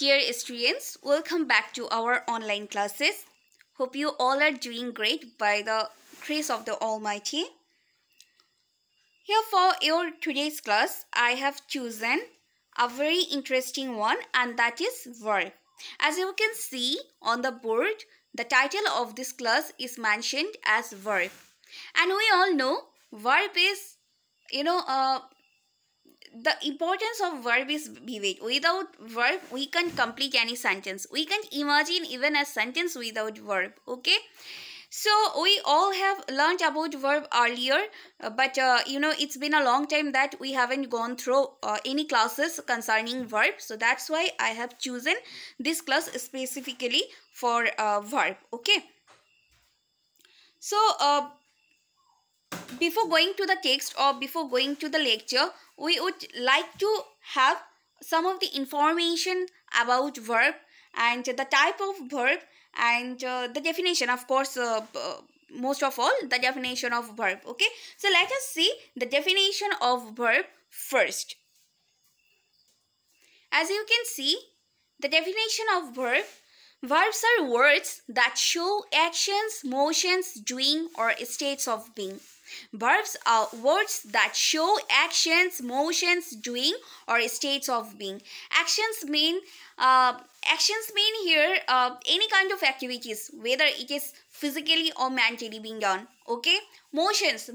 Dear students, welcome back to our online classes. Hope you all are doing great by the grace of the Almighty. Here for your today's class, I have chosen a very interesting one, and that is verb. As you can see on the board, the title of this class is mentioned as verb. And we all know verb is, the importance of verb is vivid. Without verb, we can't complete any sentence. We can't imagine even a sentence without verb. Okay. So we all have learned about verb earlier, but it's been a long time that we haven't gone through any classes concerning verb. So that's why I have chosen this class specifically for verb. Okay. So before going to the text or before going to the lecture, we would like to have some of the information about verb and the type of verb and the definition, of course, most of all the definition of verb. Okay, so let us see the definition of verb first. As you can see, the definition of verb: verbs are words that show actions, motions, doing, or states of being. Verbs are words that show actions, motions, doing, or states of being. Actions mean here any kind of activities, whether it is physically or mentally being done. Okay. Motions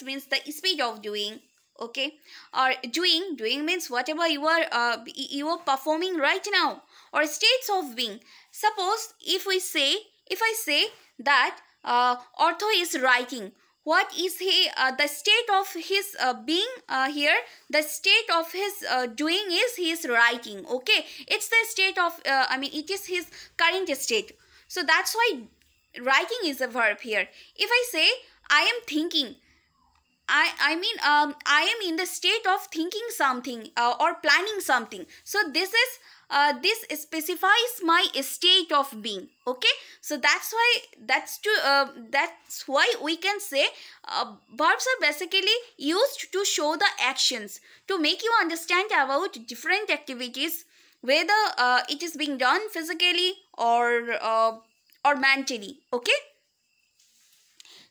means the speed of doing. Okay. Or doing means whatever you are performing right now. Or states of being. Suppose if I say that Ortho is writing. What is he? The state of his being here. The state of his doing is he is writing. Okay, it's the state of. It is his current state. So that's why writing is a verb here. If I say I am thinking, I am in the state of thinking something or planning something. So this specifies my state of being. Okay, so that's why we can say verbs are basically used to show the actions, to make you understand about different activities, whether it is being done physically or mentally. Okay,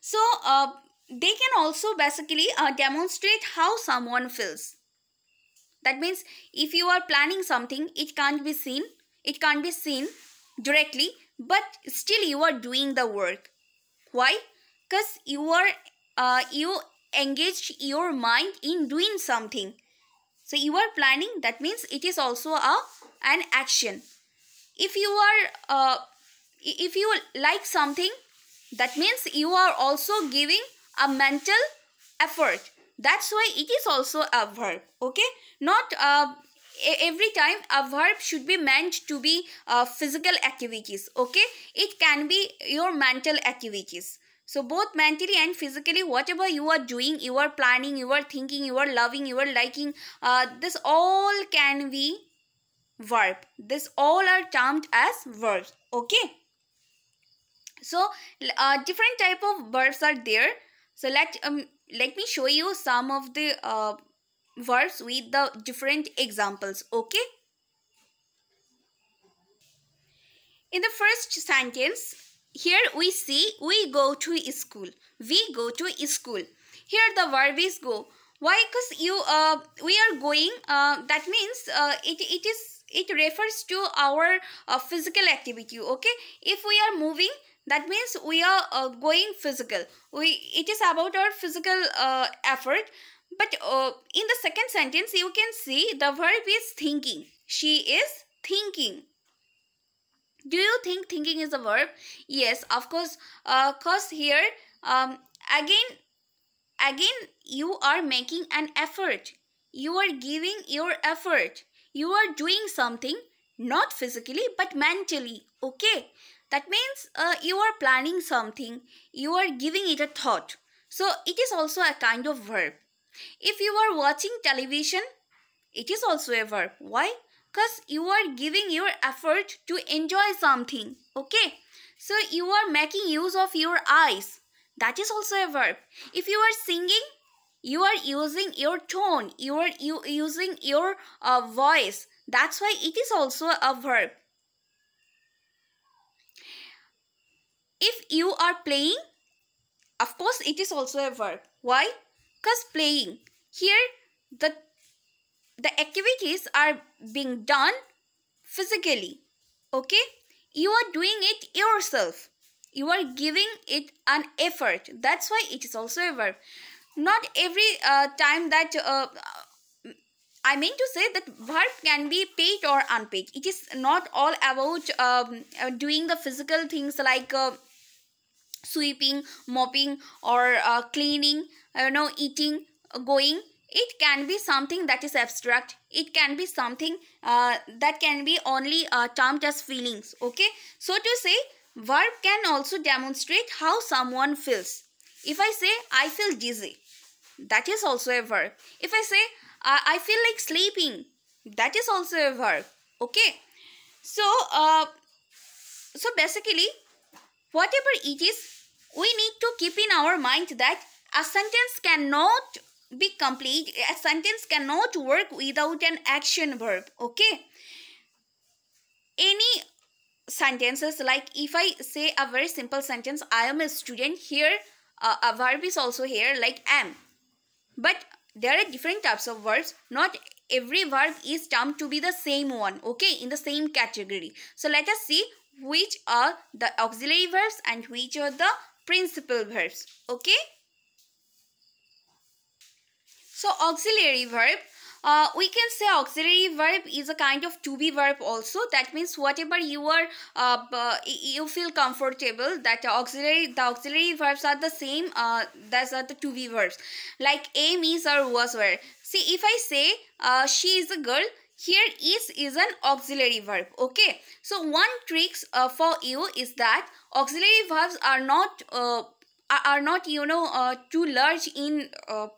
so they can also basically demonstrate how someone feels. That means if you are planning something, it can't be seen directly, but still you are doing the work. Why? Because you engaged your mind in doing something. So you are planning, that means it is also an action. If you like something, that means you are also giving a mental effort. That's why it is also a verb. Okay, not every time a verb should be meant to be physical activities. Okay, it can be your mental activities. So both mentally and physically, whatever you are doing, you are planning, you are thinking, you are loving, you are liking, this all can be verb. This all are termed as verbs. Okay, so different type of verbs are there. So let me show you some of the verbs with the different examples. Okay. In the first sentence, here we see we go to school. We go to school. Here the verb is go. Why? Because we are going. That means it refers to our physical activity. Okay. If we are moving, that means we are going physical. It is about our physical effort. But in the second sentence, you can see the verb is thinking. She is thinking. Do you think thinking is a verb? Yes, of course. Cause here again you are making an effort. You are giving your effort. You are doing something, not physically but mentally. Okay. That means you are planning something, you are giving it a thought. So it is also a kind of verb. If you are watching television, it is also a verb. Why? Because you are giving your effort to enjoy something. Okay. So you are making use of your eyes. That is also a verb. If you are singing, you are using your tone. You are using your voice. That's why it is also a verb. If you are playing, of course it is also a verb. Why? Because playing, here the activities are being done physically. Okay, you are doing it yourself, you are giving it an effort. That's why it is also a verb. Not every time that I mean to say that verb can be paid or unpaid. It is not all about doing the physical things like sweeping, mopping, or cleaning, eating, going. It can be something that is abstract. It can be something that can be only termed as feelings. Okay, so to say, verb can also demonstrate how someone feels. If I say I feel dizzy, that is also a verb. If I say I feel like sleeping, that is also a verb. Okay, so so basically, whatever it is, we need to keep in our mind that a sentence cannot be complete, a sentence cannot work without an action verb. Okay, any sentences, like if I say a very simple sentence, I am a student, here a verb is also here, like am. But there are different types of verbs. Not every verb is termed to be the same one, okay, in the same category. So let us see which are the auxiliary verbs and which are the principal verbs. Okay, so auxiliary verb, we can say auxiliary verb is a kind of to be verb also. That means whatever you are you feel comfortable, that the auxiliary verbs are the same, that's are the to be verbs. Like am, is, or was, were. See, if I say she is a girl, here is an auxiliary verb. Okay, so one tricks for you is that auxiliary verbs are not too large in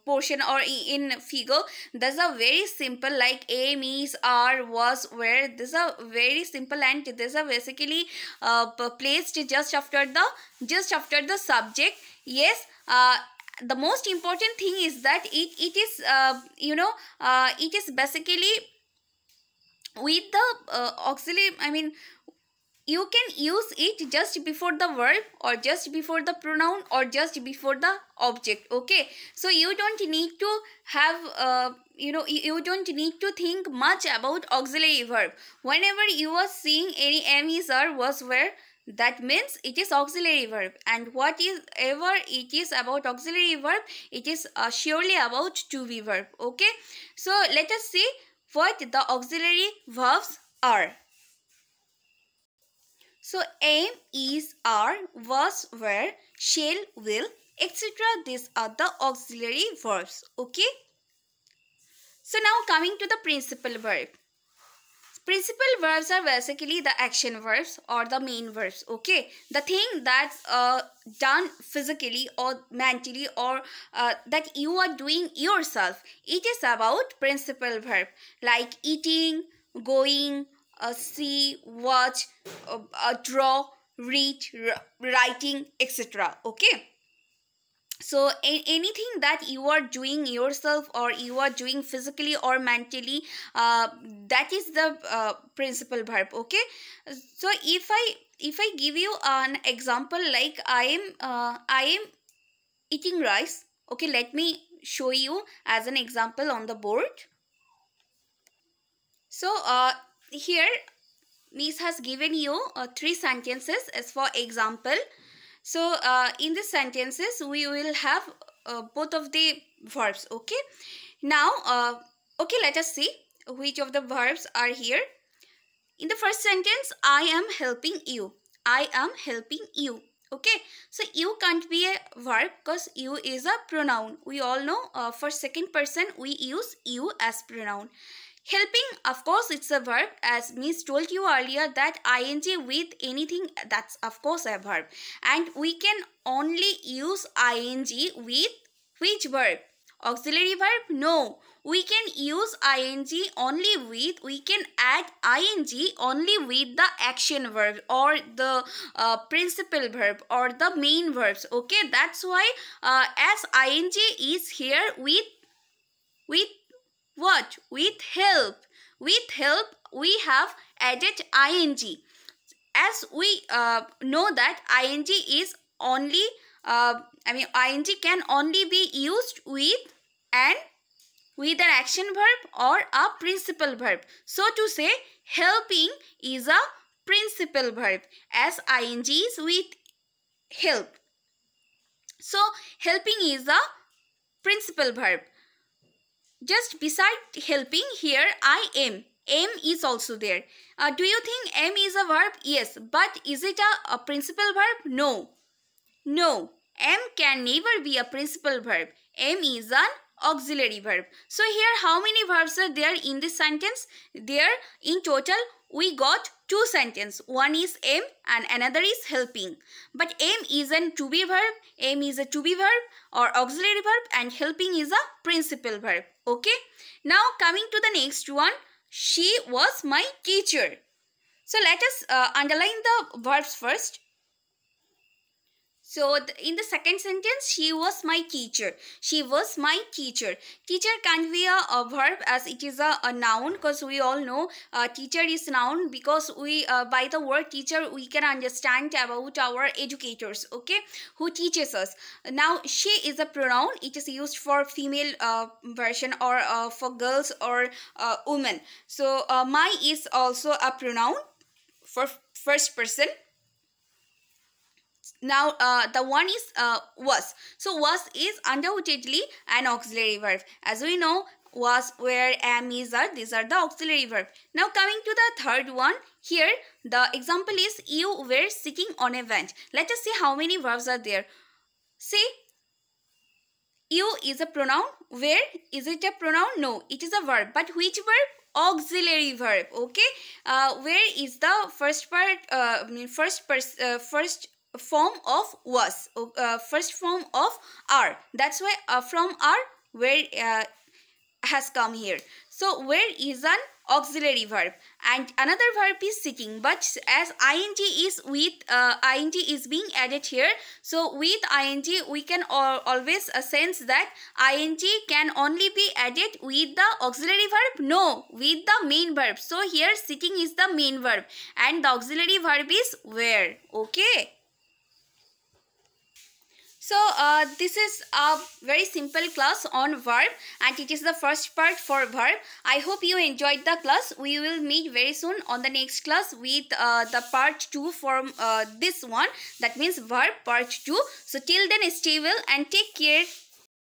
portion or in figure. There's a very simple, like am, is, are, was, were. This are very simple, and this are basically placed just after the subject. Yes, the most important thing is that it is it is basically with the auxiliary, I mean, you can use it just before the verb, or just before the pronoun, or just before the object. Okay, so you don't need to have you don't need to think much about auxiliary verb. Whenever you are seeing any am, is, are, was, were, that means it is auxiliary verb. And whatever it is about auxiliary verb, it is surely about to be verb. Okay, so let us see what the auxiliary verbs are. So am, is, are, was, were, shall, will, etc. These are the auxiliary verbs. Okay. So now coming to the principal verb. Principal verbs are basically the action verbs or the main verbs. Okay, the thing that's done physically or mentally, or that you are doing yourself. It is about principal verb, like eating, going, see, watch, draw, read, writing, etc. Okay, so anything that you are doing yourself, or you are doing physically or mentally, that is the principal verb. Okay, so if I give you an example, like I am eating rice. Okay, let me show you as an example on the board. So here Miss has given you 3 sentences as for example. So in these sentences we will have both of the verbs. Okay, now okay, let us see which of the verbs are here. In the first sentence, I am helping you. I am helping you. Okay, so you can't be a verb because you is a pronoun. We all know for second person we use you as pronoun. Helping, of course, it's a verb. As Miss told you earlier that ing with anything, that's of course a verb. And we can only use ing with which verb? Auxiliary verb? No. We can use ing only with, we can add ing only with the action verb or the principal verb or the main verbs. Okay, that's why as ing is here with what? With help. With help we have added ing. As we know that ing is only ing can only be used with an action verb or a principal verb. So to say, helping is a principal verb as ing is with help. So helping is a principal verb. Just beside helping, here I am. Am is also there. Do you think am is a verb? Yes. But is it a principal verb? No. No. Am can never be a principal verb. Am is an auxiliary verb. So here how many verbs are there in this sentence? There in total we got 2 sentences. One is am and another is helping. But am is an to be verb. Am is a to be verb or auxiliary verb, and helping is a principal verb. Okay. Now coming to the next one. She was my teacher. So let us underline the verbs first. So in the second sentence, she was my teacher. She was my teacher. Teacher can't be a verb as it is a noun, because we all know teacher is noun, because we by the word teacher we can understand about our educators, okay, who teaches us. Now she is a pronoun. It is used for female version or for girls or women. So my is also a pronoun for first person. Now the one is was. So was is undoubtedly an auxiliary verb. As we know, was, were, am, is, are, these are the auxiliary verb. Now coming to the third one, here the example is you were sitting on a bench. Let us see how many verbs are there. See, you is a pronoun. Where, is it a pronoun? No, it is a verb. But which verb? Auxiliary verb. Okay. Where is the first part? First form of was, first form of are. That's why from are where has come here. So where is an auxiliary verb, and another verb is sitting, but as ing is with ing is being added here, so with ing we can always sense that ing can only be added with the auxiliary verb. No, with the main verb. So here sitting is the main verb and the auxiliary verb is where. Okay. So this is a very simple class on verb, and it is the first part for verb. I hope you enjoyed the class. We will meet very soon on the next class with the part 2 from this one. That means verb part 2. So till then, stay well and take care.